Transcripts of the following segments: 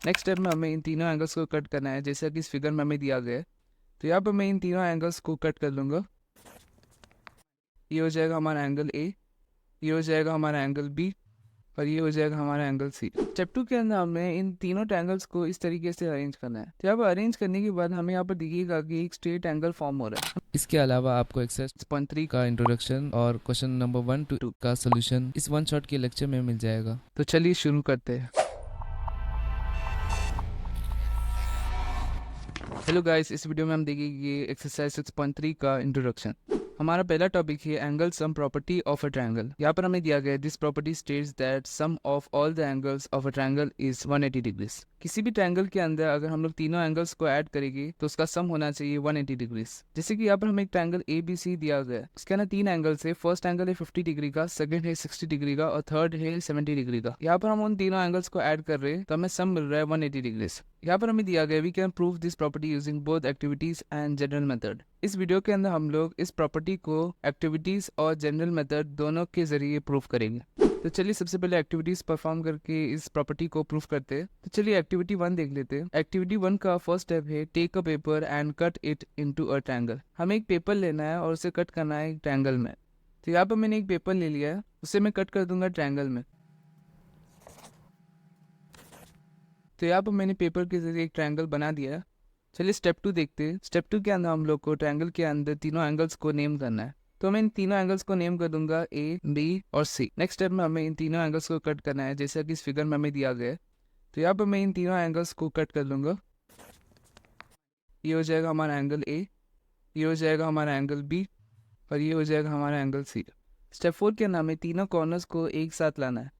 Next step में हमें इन तीनों एंगल्स को कट करना है, जैसा कि इस फिगर में हमें दिया गया है। तो यहाँ पर मैं इन तीनों एंगल्स को कट कर लूँगा। ये हो जाएगा हमारा एंगल ए, ये हो जाएगा हमारा एंगल बी, और ये हो जाएगा हमारा एंगल सी। स्टेप 2 के अंदर हमें इन तीनों ट्रायंगल्स को इस तरीके से अरेंज करना है। तो यहाँ पर अरेंज करने के बाद हमें यहाँ पर दिखेगा कि एक स्ट्रेट एंगल फॉर्म हो रहा है। इसके अलावा आपको एक्सरसाइज 6.3 का इंट्रोडक्शन और क्वेश्चन नंबर 1 to 2 का सोल्यूशन इस वन शॉट के लेक्चर में मिल जाएगा। तो चलिए शुरू करते हैं। हेलो गाइस, इस वीडियो में हम देखेंगे एक्सरसाइज 6.3 का इंट्रोडक्शन। हमारा पहला टॉपिक है angle sum property of a triangle. यहाँ पर हमें दिया गया है this property states that sum of all the angles of a triangle is 180 degrees. किसी भी ट्रायंगल के अंदर अगर हम लोग तीनों एंगल्स को ऐड करेंगे तो उसका सम होना चाहिए 180 डिग्रीज। जैसे कि यहाँ पर हमें एक ट्रायंगल ए बी सी दिया गया है। इसके अंदर तीन एंगल्स है। फर्स्ट एंगल है 50 डिग्री का, सेकंड है 60 डिग्री का, और थर्ड है 70 डिग्री का। यहाँ पर हम उन तीनों एंगल्स को ऐड कर रहे हैं तो हमें सम मिल रहा है 180 डिग्रीज। यहाँ पर हमें दिया गया we can prove this property using both activities and general method. इस वीडियो के अंदर हम लोग इस प्रॉपर्टी को एक्टिविटीज और जनरल मेथड दोनों के जरिए प्रूव करेंगे। तो चलिए सबसे पहले एक्टिविटीज परफॉर्म करके इस प्रॉपर्टी को प्रूव करते हैं। तो चलिए एक्टिविटी 1 देख लेते हैं। एक्टिविटी 1 का फर्स्ट स्टेप है take a paper and cut it into a triangle. हमें एक पेपर लेना है और उसे कट करना है एक ट्रायंगल में। तो यहाँ पर मैंने एक पेपर ले लिया है, उसे मैं कट कर दूंगा ट्रायंगल में। तो यहाँ पर मैंने पेपर के जरिए एक ट्रायंगल बना दिया है। चलिए स्टेप 2 देखते हैं। स्टेप 2 के अंदर हम लोग को ट्रायंगल के अंदर तीनों एंगल्स को नेम करना है। तो मैं इन तीनों एंगल्स को नेम कर दूंगा ए, बी और सी। नेक्स्ट स्टेप में हमें इन तीनों एंगल्स को कट करना है, जैसा कि इस फिगर में हमें दिया गया है। तो यहाँ पर मैं इन तीनों एंगल्स को कट कर लूँगा। ये हो जाएगा हमारा एंगल ए, ये हो जाएगा हमारा एंगल बी, और ये हो जाएगा हमारा एंगल सी। स्टेप 4 के अंदर हमें तीनों कॉर्नर्स को एक साथ लाना है।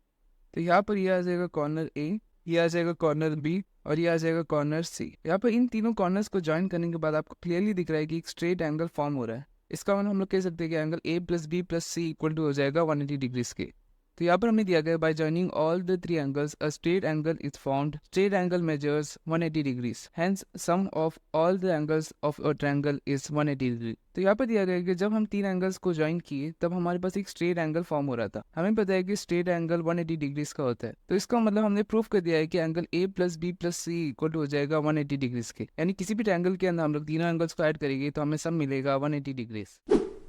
तो यहाँ पर ये आ जाएगा कॉर्नर ए, ये आ जाएगा कॉर्नर बी, और ये आ जाएगा कॉर्नर सी। यहाँ पर इन तीनों कॉर्नर्स को ज्वाइन करने के बाद आपको क्लियरली दिख रहा है कि एक स्ट्रेट एंगल फॉर्म हो रहा है। इसका मतलब हम लोग कह सकते हैं कि angle A plus B plus C equal to हो जाएगा 180 डिग्रीज के। तो यहाँ पर हमें दिया गया by joining all the three angles a straight angle is found. Straight angle measures 180 degrees, hence sum of all the angles of a triangle is 180 degree. तो यहाँ पर दिया गया है कि जब हम तीन एंगल्स को ज्वाइन किए तब हमारे पास एक स्ट्रेट एंगल फॉर्म हो रहा था। हमें पता है कि स्ट्रेट एंगल 180 डिग्रीज का होता है। तो इसका मतलब हमने प्रूफ कर दिया है कि angle A plus B plus C equal to हो जाएगा 180 डिग्रीज के। यानी किसी भी ट्रायंगल के अंदर हम लोग तीनों एंगल्स को ऐड करेंगे तो हमें सब मिलेगा 180 डिग्रीज।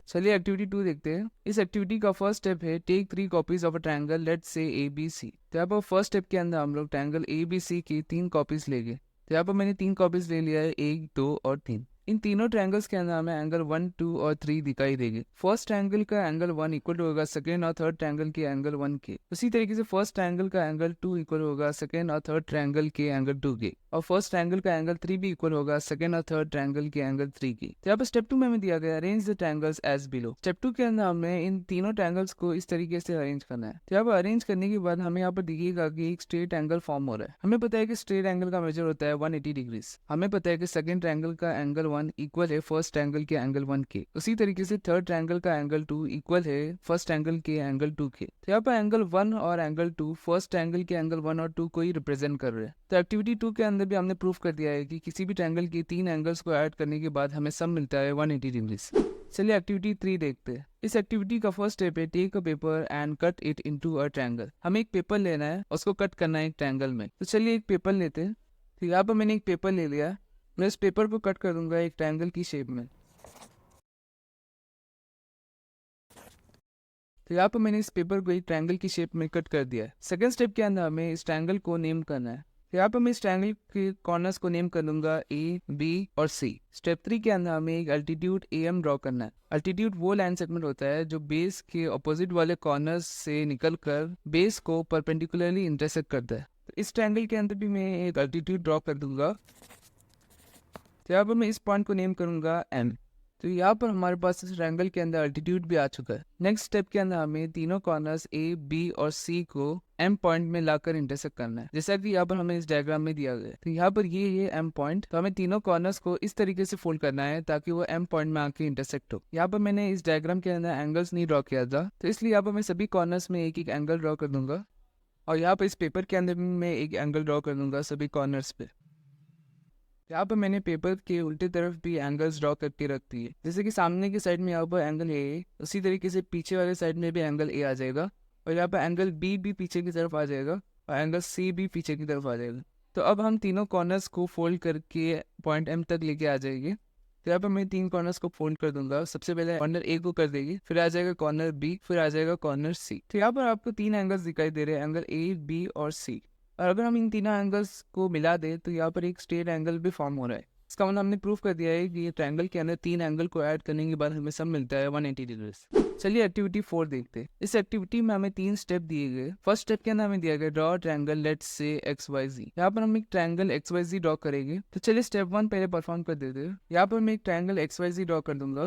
चलिए एक्टिविटी 2 देखते हैं। इस एक्टिविटी का फर्स्ट स्टेप है take 3 copies of a triangle let's say A B C. तो यहाँ पर फर्स्ट स्टेप के अंदर हम लोग ट्रायंगल ए बी सी की 3 कॉपीज लेंगे। तो यहाँ पर मैंने 3 कॉपीज ले लिया है, 1 2 और 3। इन तीनों ट्रायंगल्स के अंदर हमें एंगल 1 2 और 3 दिखाई देंगे। फर्स्ट ट्रायंगल का एंगल 1 इक्वल होगा सेकंड और थर्ड ट्रायंगल के एंगल 1 के। उसी तरीके से फर्स्ट ट्रायंगल का एंगल 2 इक्वल होगा सेकंड और थर्ड ट्रायंगल के एंगल 2 के, और फर्स्ट ट्रायंगल का एंगल 3 भी इक्वल होगा सेकंड और थर्ड ट्रायंगल के एंगल 3 की। तो यहाँ पर स्टेप 2 में हमें दिया गया arrange the triangles as below. Step 2 के अंदर हमें इन तीनों ट्रायंगल्स को इस तरीके से अरेंज करना है। तो यहाँ पर अरेंज करने के बाद हमें यहाँ पर दिखेगा कि एक स्ट्रेट एंगल फॉर्म हो रहा है। हमें पता है कि स्ट्रेट एंगल का मेजर होता है 180 डिग्रीज। हमें पता है कि सेकंड ट्रायंगल का एंगल 1 इक्वल है फर्स्ट ट्रायंगल के एंगल 1 के। उसी तरीके से थर्ड ट्रायंगल का एंगल 2 इक्वल है फर्स्ट ट्रायंगल के एंगल 2 के। तो यहाँ पर एंगल 1 और एंगल 2 फर्स्ट ट्रायंगल के एंगल 1 और 2 को ही रिप्रेजेंट कर रहे हैं। तो एक्टिविटी 2 के अंदर भी हमने प्रूफ कर दिया है कि किसी भी ट्रायंगल के 3 एंगल्स को ऐड करने के बाद हमें सम मिलता है 180 डिग्रीज। चलिए एक्टिविटी 3 देखते हैं। इस एक्टिविटी का फर्स्ट स्टेप है take a paper and cut it into a triangle. हमें एक पेपर लेना है, उसको कट करना है एक ट्रायंगल में। तो चलिए एक पेपर लेते हैं। तो यहाँ पर मैंने एक पेपर ले लिया, मैं इस पेपर को कट कर दूंगा एक ट्रायंगल की शेप में। तो यहाँ पर मैंने इस पेपर को एक ट्रायंगल की शेप में कट कर दिया है। सेकंड स्टेप के अंदर हमें इस ट्रायंगल को नेम करना है। तो यहाँ पर मैं इस ट्रायंगल के कॉर्नर्स को नेम कर दूंगा ए, बी और सी। स्टेप 3 के अंदर हमें एक अल्टीट्यूड AM ड्रॉ करना है। अल्टीट्यूड वो लाइन सेगमेंट होता है जो बेस के ऑपोजिट वाले कॉर्नर्स से निकलकर बेस को परपेंडिकुलरली इंटरसेक्ट करता है। तो इस ट्रायंगल के अंदर भी मैं एक अल्टीट्यूड ड्रॉ कर दूंगा। तो यहाँ पर मैं इस पॉइंट को नेम करूंगा M। तो यहाँ पर हमारे पास इस ट्रायंगल के अंदर अल्टीट्यूड भी आ चुका है। नेक्स्ट स्टेप के अंदर हमें तीनों कॉर्नर्स A, B और C को M पॉइंट में लाकर इंटरसेक्ट करना है, जैसा कि यहाँ पर हमें इस डायग्राम में दिया गया है। तो यहाँ पर ये M पॉइंट, तो हमें तीनों कॉर्नर्स को इस तरीके से फोल्ड करना है ताकि वो M पॉइंट में आके इंटरसेक्ट हो। यहाँ पर मैंने इस डायग्राम के अंदर एंगल्स नहीं ड्रॉ किया था, तो इसलिए यहाँ पर मैं सभी कॉर्नर्स में एक एक एंगल ड्रॉ कर दूंगा, और यहाँ पर इस पेपर के अंदर भी मैं एक एंगल ड्रॉ कर दूंगा सभी कॉर्नर्स पे। यहाँ पर मैंने पेपर के उल्टी तरफ भी एंगल्स ड्रॉ करके रख दी है। जैसे कि सामने की साइड में यहाँ पर एंगल ए, उसी तरीके से पीछे वाले साइड में भी एंगल ए आ जाएगा, और यहाँ पर एंगल बी भी पीछे की तरफ आ जाएगा, और एंगल सी भी पीछे की तरफ आ जाएगा। तो अब हम तीनों कॉर्नर्स को फोल्ड करके पॉइंट एम तक लेके आ जाएंगे। तो यहाँ पर मैं 3 कॉर्नर्स को फोल्ड कर दूंगा। सबसे पहले कॉर्नर ए को कर देगी, फिर आ जाएगा कॉर्नर बी, फिर आ जाएगा कॉर्नर सी। तो यहाँ पर आपको 3 एंगल्स दिखाई दे रहे हैं, एंगल ए, बी और सी। और अगर हम इन तीनों एंगल्स को मिला दें तो यहाँ पर एक स्ट्रेट एंगल भी फॉर्म हो रहा है। इसका मतलब हमने प्रूफ कर दिया है कि ये ट्रायंगल के अंदर 3 एंगल को ऐड करने के बाद हमें सब मिलता है 180 डिग्री। चलिए एक्टिविटी 4 देखते हैं। इस एक्टिविटी में हमें 3 स्टेप दिए गए। फर्स्ट स्टेप के अंदर हमें दिया गया ड्रॉ ट्रायंगल लेट्स से XYZ। यहाँ पर हम एक ट्रायंगल XYZ ड्रॉ करेंगे। तो चलिए स्टेप 1 पहले परफॉर्म कर देते हैं। यहाँ पर मैं एक ट्रायंगल XYZ ड्रॉ कर दूंगा।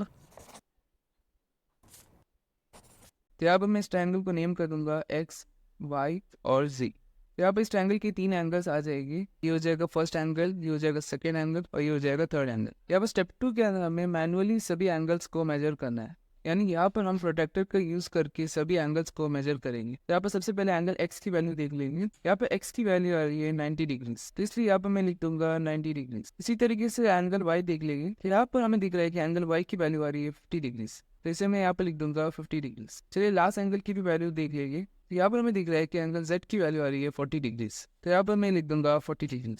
तो यहाँ पर मैं इस ट्रायंगल को नेम कर दूंगा X, Y और Z। यहाँ पर इस ट्रायंगल की 3 एंगल्स आ जाएगी। ये हो जाएगा फर्स्ट एंगल, ये हो जाएगा सेकेंड एंगल और ये हो जाएगा थर्ड एंगल। यहाँ पर स्टेप 2 के अंदर हमें मैनुअली सभी एंगल्स को मेजर करना है, यानी यहाँ पर हम प्रोटेक्टर का यूज करके सभी एंगल्स को मेजर करेंगे। यहाँ पर सबसे पहले एंगल x की वैल्यू देख लेंगे। यहाँ पर x की वैल्यू आ रही है 90 डिग्री, तो इसलिए यहाँ पर मैं लिख दूंगा 90 डिग्री। इसी तरीके से एंगल y देख लेंगे। तो यहाँ पर हमें दिख रहा है कि एंगल y की वैल्यू आ रही है 50 डिग्री, तो इसे मैं यहाँ पर लिख दूंगा 50 डिग्री। चलिए लास्ट एंगल की भी वैल्यू देख लेंगे। तो यहाँ पर हमें दिख रहा है कि एंगल z की वैल्यू आ रही है 40 डिग्री, तो यहाँ पर मैं लिख दूंगा 40 डिग्री।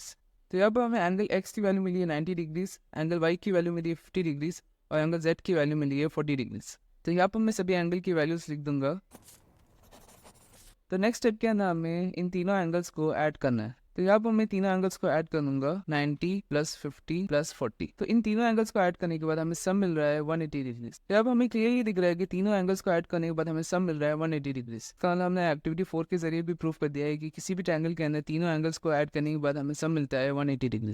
तो यहाँ पर हमें एंगल x की वैल्यू मिली है 90 डिग्री, एंगल y की वैल्यू मिली है 50 डिग्री और एंगल z की वैल्यू मिली है 40 डिग्री। तो यहाँ पर मैं सभी एंगल की वैल्यूज लिख दूंगा। तो नेक्स्ट स्टेप के अंदर हमें इन तीनों एंगल्स को ऐड करना है। तो यहाँ पर मैं तीनों एंगल्स को ऐड कर दूंगा 90 + 50 + 40। तो इन तीनों एंगल्स को ऐड करने के बाद हमें सम मिल रहा है 180 डिग्री। तो यहाँ पर हमें क्लियरली दिख रहा है कि तीनों एंगल्स को ऐड करने के बाद हमें सम मिल रहा है 180 डिग्री। इसका मतलब हमने एक्टिविटी 4 के जरिए भी प्रूफ कर दिया है कि किसी भी ट्रायंगल के अंदर तीनों एंगल्स को ऐड करने के बाद हमें सम मिलता है 180 डिग्री।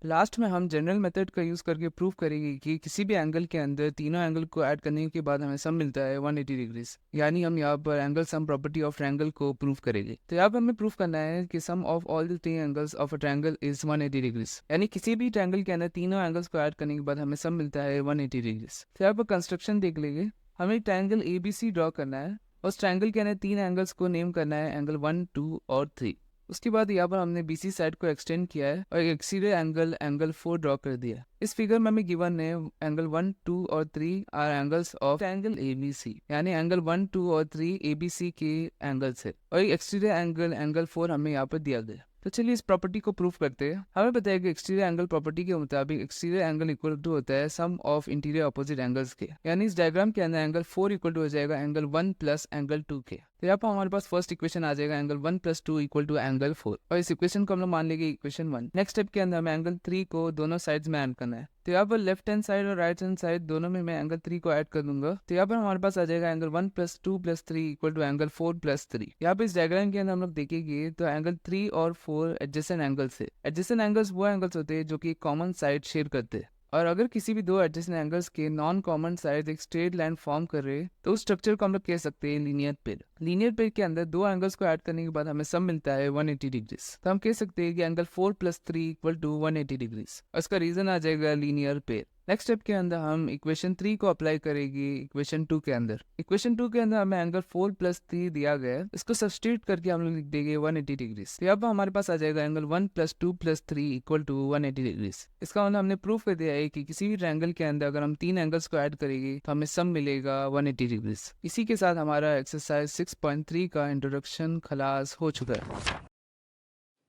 लास्ट में हम जनरल मेथड का यूज़ करके प्रूव करेंगे कि किसी भी एंगल के अंदर तीनों एंगल को ऐड करने के बाद हमें सम मिलता है 180 डिग्री। यानी हम यहाँ पर angle sum property of triangle को प्रूव करेंगे। तो यहाँ पर हमें प्रूव करना है कि sum of all the 3 angles of a triangle is 180 degree. यानी किसी भी ट्रायंगल के अंदर तीनों एंगल्स को ऐड करने के बाद हमें सम मिलता है 180 डिग्री। तो यहाँ पर कंस्ट्रक्शन देख लेंगे। हमें ट्रायंगल ABC ड्रॉ करना है। उस ट्रायंगल के अंदर 3 एंगल्स को नेम करना है, एंगल 1, 2 और 3। उसके बाद यहाँ पर हमने BC साइड को एक्सटेंड किया है और एक एक्सटीरियर एंगल 4 ड्रॉ कर दिया। इस फिगर में हमें गिवन है एंगल 1, 2 और 3 are angles of triangle ABC, यानी एंगल 1, 2 और 3 ABC के एंगल्स है और एक एक्सटीरियर एंगल 4 हमें यहाँ पर दिया गया। तो चलिए इस प्रॉपर्टी को प्रूफ करते हैं। हमें पता है कि एक्सटीरियर एंगल प्रॉपर्टी के मुताबिक एक्सटीरियर एंगल इक्वल टू होता है सम ऑफ इंटीरियर अपोजिट एंगल्स के, यानी इस डायग्राम के अंदर एंगल 4 इक्वल टू हो जाएगा एंगल 1 + एंगल 2 के। तो यहाँ पर हमारे पास फर्स्ट इक्वेशन आ जाएगा एंगल 1 + 2 इक्वल टू एंगल 4 और इस इक्वेशन को हम लोग मान लेंगे इक्वेशन 1। नेक्स्ट स्टेप के अंदर हमें एंगल 3 को दोनों साइड्स में ऐड करना है। तो यहाँ पर लेफ्ट हैंड साइड और राइट हैंड साइड दोनों में मैं एंगल 3 को ऐड कर दूंगा। तो यहाँ पर हमारे पास आ जाएगा एंगल 1 + 2 + 3 इक्वल टू एंगल 4 + 3। यहाँ पर इस डायग्राम के अंदर हम लोग देखेंगे तो एंगल 3 और 4 एडजेसेंट एंगल्स है। एडजेसेंट एंगल्स वो एंगल्स होते हैं जो कि कॉमन साइड शेयर करते हैं, और अगर किसी भी दो एडजेसेंट एंगल्स के नॉन कॉमन साइड एक स्ट्रेट लाइन फॉर्म कर रहे हैं तो उस स्ट्रक्चर को हम लोग कह सकते हैं लीनियर पेयर। लीनियर पेयर के अंदर दो एंगल्स को ऐड करने के बाद हमें सम मिलता है 180 डिग्री। तो हम कह सकते हैं कि एंगल 4 + 3 इक्वल टू 180 डिग्री और इसका रीजन आ जाएगा लीनियर पेयर। नेक्स्ट स्टेप के अंदर हम इक्वेशन 3 को अप्लाई करेंगे इक्वेशन 2 के अंदर। इक्वेशन 2 के अंदर हमें एंगल 4 + 3 दिया गया है, इसको सब्स्टिट्यूट करके हम लोग लिख देंगे 180 डिग्री। तो यहाँ पर हमारे पास आ जाएगा एंगल 1 + 2 + 3 इक्वल टू 180 डिग्री। इसका मतलब हमने प्रूफ कर दिया है कि किसी भी ट्रायंगल के अंदर अगर हम 3 एंगल्स को ऐड करेंगे तो हमें सम मिलेगा 180 डिग्री। इसी के साथ हमारा एक्सरसाइज 6.3 का इंट्रोडक्शन खलास हो चुका है।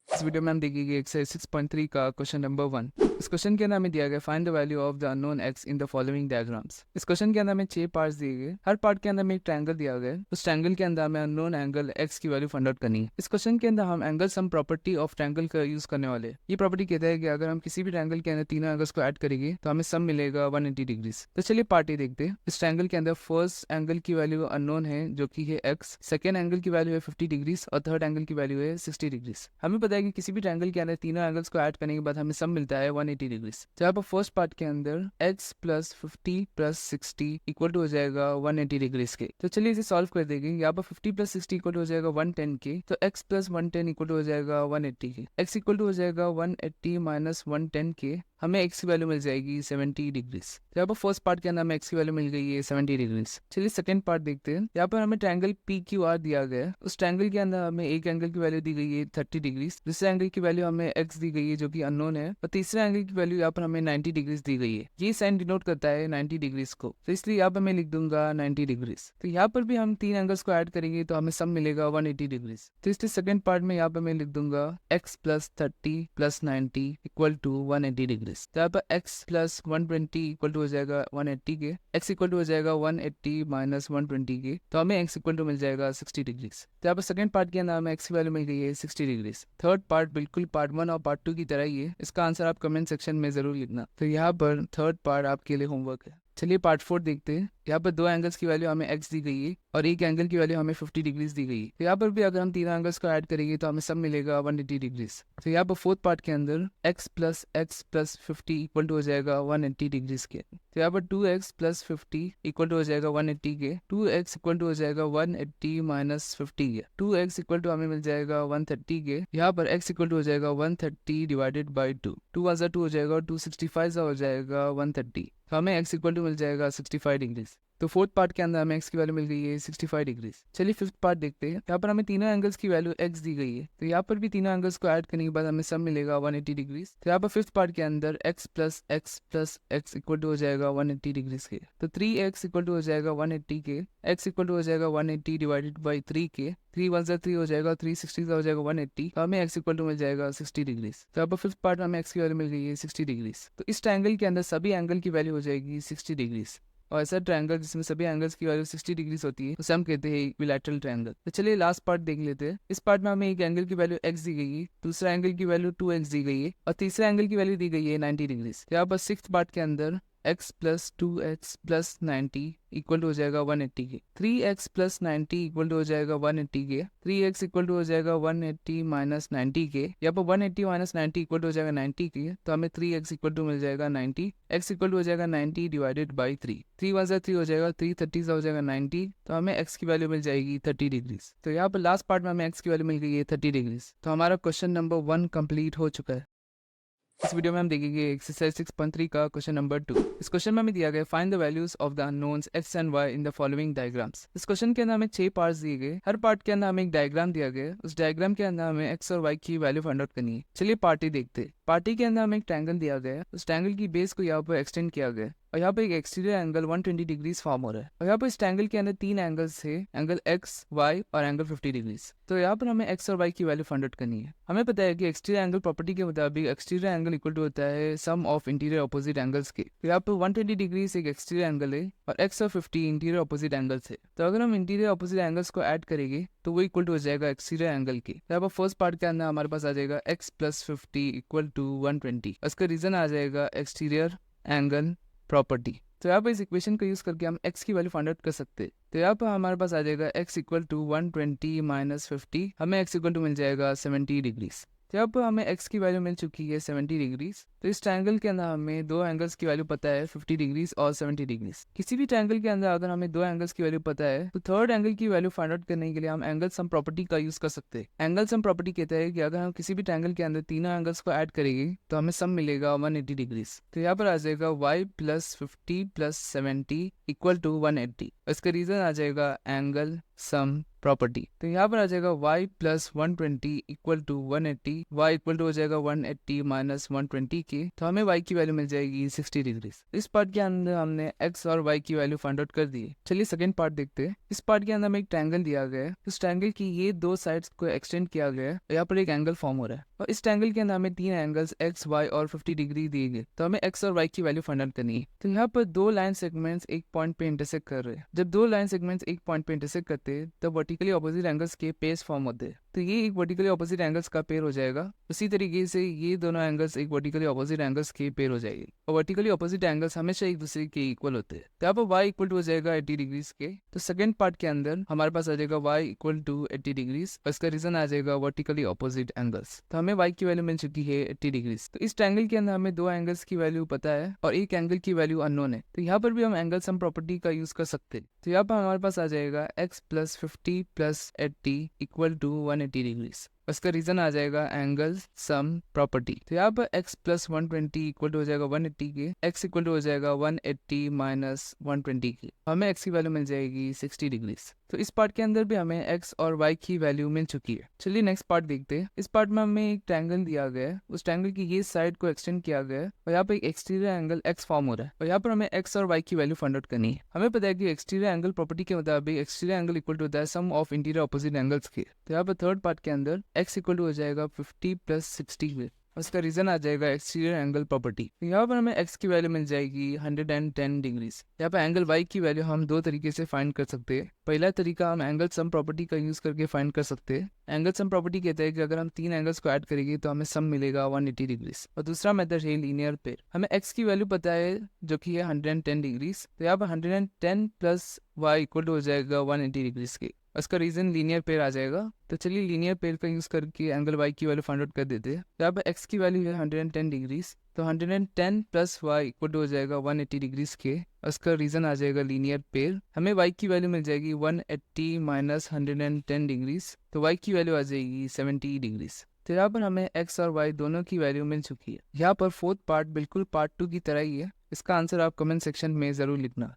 इस वीडियो में हम देखेंगे एक्सरसाइज 6.3 का क्वेश्चन नंबर 1। इस क्वेश्चन के अंदर हमें दिया गया find the value of the unknown x in the following diagrams. इस क्वेश्चन के अंदर हमें 6 पार्ट्स दिए गए, हर पार्ट के अंदर हमें एक ट्रायंगल दिया गया है। उस ट्रायंगल के अंदर हमें अननोन एंगल x की वैल्यू फाइंड आउट करनी है। इस क्वेश्चन के अंदर हम angle sum property of triangle का यूज करने वाले हैं। ये प्रॉपर्टी कहता है कि अगर हम किसी भी ट्रायंगल के अंदर तीनों एंगल्स को ऐड करेंगे तो हमें सम मिलेगा 180 डिग्री। तो चलिए पार्ट ए देखते हैं। इस ट्रायंगल के अंदर फर्स्ट एंगल की वैल्यू अननोन है जो कि है x, सेकेंड एंगल की वैल्यू है 50 डिग्री और थर्ड एंगल की वैल्यू है 60 डिग्री। हमें पता है कि किसी भी ट्रायंगल के अंदर तीनों एंगल्स को ऐड करने के बाद हमें सम मिलता है 180 डिग्री। तो यहाँ पर फर्स्ट पार्ट के अंदर x + 50 + 60 इक्वल टू हो जाएगा 180 डिग्री के। तो चलिए इसे सॉल्व कर देंगे। यहाँ पर 50 + 60 इक्वल टू हो जाएगा 110 के, तो x + 110 इक्वल टू हो जाएगा 180 के। x इक्वल टू हो जाएगा 180 - 110 के। हमें एक्स की वैल्यू मिल जाएगी 70 डिग्रीज। तो यहाँ पर फर्स्ट पार्ट के अंदर हमें एक्स की वैल्यू मिल गई है 70 डिग्रीज। चलिए सेकंड पार्ट देखते हैं। यहाँ पर हमें ट्रायंगल पी क्यू आर दिया गया है। उस ट्रायंगल के अंदर हमें एक एंगल की वैल्यू दी गई है 30 डिग्रीज, दूसरे एंगल की वैल्यू हमें एक्स दी गई है जो कि अननोन है, और तीसरे एंगल की वैल्यू यहाँ पर हमें 90 डिग्रीज दी गई है। ये साइन डिनोट करता है 90 डिग्रीज को, तो इसलिए यहाँ पर मैं लिख दूंगा 90 डिग्रीज। तो यहाँ पर भी हम तीन एंगल्स को ऐड करेंगे तो हमें सब मिलेगा 180 डिग्रीज। तो इसलिए सेकंड पार्ट में यहाँ पर मैं लिख दूंगा x plus 30 plus 90 equal to 180 degrees. तो यहाँ पर x प्लस 120 इक्वल टू हो जाएगा 180 के, x इक्वल टू हो जाएगा 180 माइनस 120 के, तो हमें x इक्वल टू मिल जाएगा 60 डिग्रीज। तो यहाँ पर सेकंड पार्ट के अंदर हमें x की वैल्यू मिल गई है 60 डिग्रीज। थर्ड पार्ट बिल्कुल पार्ट 1 और पार्ट 2 की तरह ही है, इसका आंसर आप कमेंट सेक्शन में जरूर लिखना। तो यहाँ पर थर्ड पार्ट आपके लिए होमवर्क है। चलिए पार्ट 4 देखते हैं। यहाँ पर दो एंगल्स की वैल्यू हमें x दी गई है और एक एंगल की वैल्यू हमें 50 डिग्रीज दी गई है। तो यहाँ पर भी अगर हम तीनों एंगल्स को ऐड करेंगे तो हमें सब मिलेगा 180 डिग्रीज। तो यहाँ पर फोर्थ पार्ट के अंदर x प्लस 50 इक्वल टू हो जाएगा 180 डिग्रीज के। तो यहाँ पर 2x प्लस 50 इक्वल टू हो जाएगा 180 के, 2x इक्वल टू हो जाएगा 180 माइनस 50 के, 2x इक्वल टू हमें मिल जाएगा 130 के। यहाँ पर x इक्वल टू हो जाएगा 130 डिवाइडेड बाई 2, 2 + 2 हो जाएगा, 265 हो जाएगा 130। तो हमें x इक्वल टू मिल जाएगा 65 डिग्रीज। तो फोर्थ पार्ट के अंदर हमें x की वैल्यू मिल गई है 65 डिग्रीज। चलिए फिफ्थ पार्ट देखते हैं। यहाँ पर हमें तीनों एंगल्स की वैल्यू x दी गई है, तो यहाँ पर भी तीनों एंगल्स को ऐड करने के बाद हमें सब मिलेगा 180 डिग्रीज। तो यहाँ पर फिफ्थ पार्ट के अंदर x plus x equal to हो जाएगा 180 डिग्रीज के, तो 3x इक्वल टू हो जाएगा 180 के, x इक्वल टू हो जाएगा 180 डिवाइडेड बाई 3 के, 3 + 3 हो जाएगा, 360 हो जाएगा 180, तो हमें x इक्वल टू मिल जाएगा 60 डिग्रीज। तो यहाँ पर फिफ्थ पार्ट में हमें x की वैल्यू मिल गई है 60 डिग्रीज। तो इस ट्रायंगल के अंदर सभी एंगल की वैल्यू हो जाएगी 60 डिग्रीज, और ऐसा ट्रायंगल जिसमें सभी एंगल्स की वैल्यू 60 डिग्रीज होती है उसे हम कहते हैं इक्विलैटरल ट्रायंगल। तो चलिए लास्ट पार्ट देख लेते हैं। इस पार्ट में हमें एक एंगल की वैल्यू x दी गई है, दूसरा एंगल की वैल्यू 2x दी गई है, और तीसरा एंगल की वैल्यू दी गई है 90 डिग्रीज। यहाँ पर सिक्स्थ पार्ट के अंदर x plus 2x plus 90 equal to हो जाएगा 180 के, 3x प्लस 90 इक्वल टू हो जाएगा 180 के, 3x इक्वल टू हो जाएगा 180 माइनस 90 के। यहाँ पर 180 माइनस 90 इक्वल टू हो जाएगा 90 के, तो हमें 3x इक्वल टू मिल जाएगा 90, x इक्वल टू हो जाएगा 90 डिवाइडेड बाई 3, 3 + 3 हो जाएगा, 330 हो जाएगा 90, तो हमें x की वैल्यू मिल जाएगी 30 डिग्रीज। तो यहाँ पर लास्ट पार्ट में हमें x की वैल्यू मिल गई है 30 डिग्रीज। तो हमारा क्वेश्चन नंबर 1 कंप्लीट हो चुका है। इस वीडियो में हम देखेंगे एक्सरसाइज 6.3 का क्वेश्चन नंबर 2। इस क्वेश्चन में हमें दिया गया find the values of the unknowns x and y in the following diagrams. इस क्वेश्चन के अंदर हमें 6 पार्ट्स दिए गए, हर पार्ट के अंदर हमें एक डायग्राम दिया गया, उस डायग्राम के अंदर हमें x और y की वैल्यू फाइंड आउट करनी है। चलिए पार्टी देखते हैं। पार्टी के अंदर हमें एक ट्रायंगल दिया गया है, उस ट्रायंगल की बेस को यहाँ पर एक्सटेंड किया गया है, और यहाँ पे एक एक्सटीरियर एंगल 120 डिग्रीज फॉर्म हो रहा है, और यहाँ पर इस ट्रायंगल के अंदर तीन एंगल्स है, एंगल x, y और एंगल 50 डिग्रीज। तो यहाँ पर हमें x और y की वैल्यू फाइंड आउट करनी है। हमें पता है कि एक्सटीरियर एंगल प्रॉपर्टी के मुताबिक एक्सटीरियर एंगल इक्वल टू होता है सम ऑफ इंटीरियर ऑपोजिट एंगल्स के। तो यहाँ पर 120 डिग्रीज एक एक्सटीरियर एंगल है और x और 50 इंटीरियर ऑपोजिट एंगल्स है। तो अगर हम इंटीरियर ऑपोजिट एंगल्स को ऐड करेंगे तो वो इक्वल टू हो जाएगा एक्सटीरियर एंगल के। तो यहाँ पर फर्स्ट पार्ट के अंदर हमारे पास आ जाएगा x प्लस 50 इक्वल टू 120, उसका रीजन आ जाएगा एक्सटीरियर एंगल प्रॉपर्टी। तो यहाँ पर इस इक्वेशन को यूज करके हम x की वैल्यू फाइंड आउट कर सकते हैं। तो यहाँ पर हमारे पास आ जाएगा x इक्वल टू 120 माइनस 50, हमें x इक्वल टू मिल जाएगा 70 डिग्रीज। तो यहाँ पर हमें x की वैल्यू मिल चुकी है 70 डिग्रीज। तो इस ट्रायंगल के अंदर हमें दो एंगल्स की वैल्यू पता है 50 डिग्रीज और 70 डिग्रीज। किसी भी ट्रायंगल के अंदर अगर हमें दो एंगल्स की वैल्यू पता है तो थर्ड एंगल की वैल्यू फाइंड आउट करने के लिए हम एंगल सम प्रॉपर्टी का यूज कर सकते हैं। एंगल सम प्रॉपर्टी कहता है कि अगर हम किसी भी ट्रायंगल के अंदर तीनों एंगल्स को ऐड करेंगे तो हमें सम मिलेगा 180 डिग्रीज। तो यहाँ पर आ जाएगा y plus 50 plus 70 equal to 180, इसका रीजन आ जाएगा एंगल सम प्रॉपर्टी। तो यहाँ पर आ जाएगा y plus 120 equal to 180, y equal to हो जाएगा 180 माइनस 120 के, तो हमें y की वैल्यू मिल जाएगी 60 डिग्रीज। इस पार्ट के अंदर हमने x और y की वैल्यू फाइंड आउट कर दी है। चलिए सेकंड पार्ट देखते हैं। इस पार्ट के अंदर हमें एक ट्रायंगल दिया गया है, उस ट्रायंगल की ये दो साइड्स को एक्सटेंड किया गया है, यहाँ पर एक एंगल फॉर्म हो रहा है, और इस ट्रायंगल के अंदर हमें तीन एंगल्स x, y और 50 डिग्री दिए गए, तो हमें x और y की वैल्यू फाइंड आउट करनी है। तो यहाँ पर दो लाइन सेगमेंट्स एक पॉइंट पे इंटरसेक्ट कर रहे हैं। जब दो लाइन सेगमेंट्स एक पॉइंट पे इंटरसेक्ट करते हैं तो वर्टिकली ऑपोजिट एंगल्स के पेयर्स फॉर्म होते हैं, तो ये एक वर्टिकली ऑपोजिट एंगल्स का पेयर हो जाएगा। उसी तरीके से ये दोनों एंगल्स एक वर्टिकली ऑपोजिट एंगल्स के पेयर हो जाएंगे, और वर्टिकली ऑपोजिट एंगल्स हमेशा एक दूसरे के इक्वल होते हैं। तो यहाँ पर y इक्वल टू हो जाएगा 80 डिग्रीज के। तो सेकंड पार्ट के अंदर हमारे पास आ जाएगा y इक्वल टू 80 डिग्रीज, और इसका रीजन आ जाएगा वर्टिकली ऑपोजिट एंगल्स। तो हमें y की वैल्यू मिल चुकी है 80 डिग्रीज। तो इस ट्रायंगल के अंदर हमें दो एंगल्स की वैल्यू पता है और एक एंगल की वैल्यू अननोन है, तो यहाँ पर भी हम एंगल सम प्रॉपर्टी का यूज कर सकते हैं। तो यहाँ पर हमारे पास आ जाएगा x plus 50 plus 80 equal to 180 degrees. उसका रीजन आ जाएगा एंगल सम प्रॉपर्टी। तो यहाँ पर x प्लस 120 इक्वल टू हो जाएगा 180 के, x इक्वल टू हो जाएगा 180 माइनस 120 के, हमें x की वैल्यू मिल जाएगी 60 डिग्रीज। तो इस पार्ट के अंदर भी हमें x और y की वैल्यू मिल चुकी है। चलिए नेक्स्ट पार्ट देखते हैं। इस पार्ट में हमें एक ट्रायंगल दिया गया है, उस ट्रायंगल की ये साइड को एक्सटेंड किया गया है और यहाँ पर एक एक्सटीरियर एंगल x फॉर्म हो रहा है और यहाँ पर हमें x और y की वैल्यू फाइंड आउट करनी है। हमें पता है कि एक्सटीरियर एंगल प्रॉपर्टी के मुताबिक एक्सटीरियर एंगल इक्वल टू होता है सम ऑफ इंटीरियर ऑपोजिट एंगल्स के। तो यहाँ पर थर्ड पार्ट के अंदर x इक्वल टू हो जाएगा 50 प्लस 60 में, उसका रीजन आ जाएगा एक्सटीरियर एंगल प्रॉपर्टी। यहाँ पर हमें x की वैल्यू मिल जाएगी 110 डिग्रीज। यहाँ पर एंगल y की वैल्यू हम दो तरीके से फाइंड कर सकते हैं। पहला तरीका हम एंगल सम प्रॉपर्टी का यूज करके फाइंड कर सकते हैं। एंगल सम प्रॉपर्टी कहता है कि अगर हम तीन एंगल्स को ऐड करेंगे तो हमें सम मिलेगा 180 डिग्रीज। और दूसरा मेथड है लीनियर पेयर। हमें x की वैल्यू पता है जो कि है 110 डिग्रीज, तो यहाँ पर 110 प्लस y इक्वल टू हो जाएगा 180 डिग्रीज के, उसका रीजन लीनियर पेयर आ जाएगा। तो चलिए लीनियर पेयर का यूज करके एंगल y की वैल्यू फाइंड आउट कर देते हैं। यहाँ पर x की वैल्यू है 110 डिग्रीज, तो 110 प्लस y इक्वल टू हो जाएगा 180 डिग्रीज के, उसका रीजन आ जाएगा लीनियर पेयर। हमें y की वैल्यू मिल जाएगी 180 माइनस 110 डिग्रीज, तो y की वैल्यू आ जाएगी 70 डिग्रीज। तो यहाँ पर हमें x और y दोनों की वैल्यू मिल चुकी है। यहाँ पर फोर्थ पार्ट बिल्कुल पार्ट 2 की तरह ही है, इसका आंसर आप कमेंट सेक्शन में जरूर लिखना।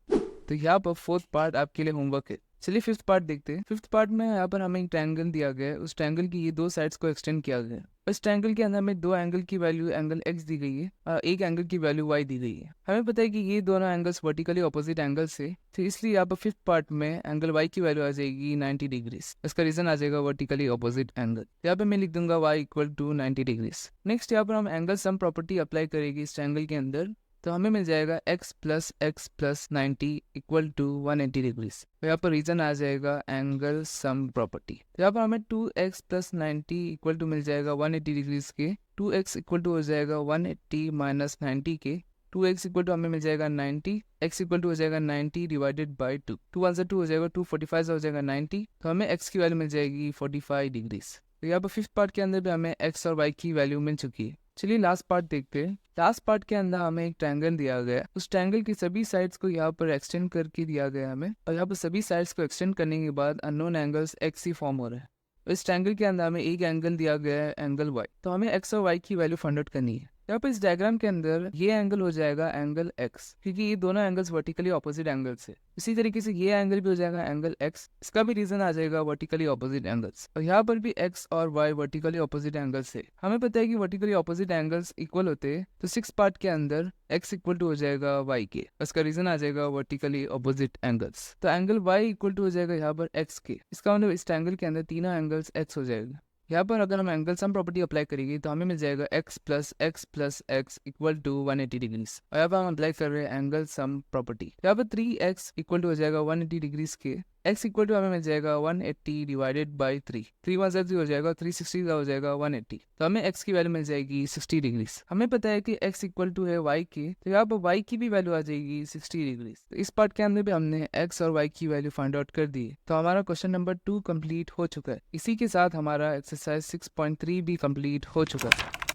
तो यहाँ पर फोर्थ पार्ट आपके लिए होमवर्क है। चलिए फिफ्थ पार्ट देखते हैं। फिफ्थ पार्ट में यहाँ पर हमें एक ट्रायंगल दिया गया है, उस ट्रायंगल की ये दो साइड्स को एक्सटेंड किया गया है। इस ट्रायंगल के अंदर हमें दो एंगल की वैल्यू एंगल x दी गई है और एक एंगल की वैल्यू y दी गई है। हमें पता है कि ये दोनों एंगल्स वर्टिकली ऑपोजिट एंगल्स है, तो इसलिए यहाँ पर फिफ्थ पार्ट में एंगल y की वैल्यू आ जाएगी 90 डिग्रीज, इसका रीजन आ जाएगा वर्टिकली ऑपोजिट एंगल। यहाँ पे मैं लिख दूंगा y equal to 90 degrees. Next यहाँ पर हम एंगल सम प्रॉपर्टी अप्लाई करेंगे इस ट्रायंगल के अंदर, तो हमें मिल जाएगा x plus 90 equal to 180 degrees. तो यहाँ पर रीजन आ जाएगा एंगल सम प्रॉपर्टी। तो यहाँ पर हमें 2x प्लस 90 इक्वल टू मिल जाएगा 180 डिग्रीज के, 2x इक्वल टू हो जाएगा 180 माइनस 90 के, 2x इक्वल टू हमें मिल जाएगा 90, x इक्वल टू हो जाएगा 90 डिवाइडेड बाई 2, 2 1 से 2 हो जाएगा 2, 45 हो जाएगा 90, तो हमें x की वैल्यू मिल जाएगी 45 डिग्रीज। तो यहाँ पर फिफ्थ पार्ट के अंदर भी हमें x और y की वैल्यू मिल चुकी है। चलिए लास्ट पार्ट देखते हैं। लास्ट पार्ट के अंदर हमें एक ट्रायंगल दिया गया है, उस ट्रायंगल की सभी साइड्स को यहाँ पर एक्सटेंड करके दिया गया है हमें, और यहाँ पर सभी साइड्स को एक्सटेंड करने के बाद अननोन एंगल्स x ही फॉर्म हो रहा है। इस ट्रायंगल के अंदर हमें एक एंगल दिया गया है एंगल y, तो हमें x और y की वैल्यू फाइंड आउट करनी है। यहाँ पर इस डायग्राम के अंदर ये एंगल हो जाएगा एंगल x, क्योंकि ये दोनों एंगल्स वर्टिकली ऑपोजिट एंगल्स है। इसी तरीके से ये एंगल भी हो जाएगा एंगल x, इसका भी रीजन आ जाएगा वर्टिकली ऑपोजिट एंगल्स, और यहाँ पर भी x और y वर्टिकली ऑपोजिट एंगल्स है। हमें पता है कि वर्टिकली ऑपोजिट एंगल्स इक्वल होते हैं, तो सिक्स पार्ट के अंदर x इक्वल टू हो जाएगा y के, उसका रीजन आ जाएगा वर्टिकली ऑपोजिट एंगल्स। तो एंगल y इक्वल टू हो जाएगा यहाँ पर x के, इसका मतलब इस ट्रायंगल के अंदर तीनों एंगल्स x हो जाएगा। यहाँ पर अगर हम एंगल सम प्रॉपर्टी अप्लाई करेंगे तो हमें मिल जाएगा x plus x equal to 180 degrees, और यहाँ पर हम अप्लाई कर रहे हैं एंगल सम प्रॉपर्टी। यहाँ पर 3x इक्वल टू हो जाएगा 180 डिग्रीज के, x इक्वल टू हमें मिल जाएगा 180 डिवाइडेड बाई 3, 3 1 3 हो जाएगा, 360 का हो जाएगा 180, तो हमें x की वैल्यू मिल जाएगी 60 डिग्रीज। हमें पता है कि x इक्वल टू है y के, तो यहाँ पर y की भी वैल्यू आ जाएगी 60 डिग्रीज। तो इस पार्ट के अंदर भी हमने x और y की वैल्यू फाइंड आउट कर दी, तो हमारा क्वेश्चन नंबर 2 कंप्लीट हो चुका है। इसी के साथ हमारा एक्सरसाइज 6.3 भी कंप्लीट हो चुका है।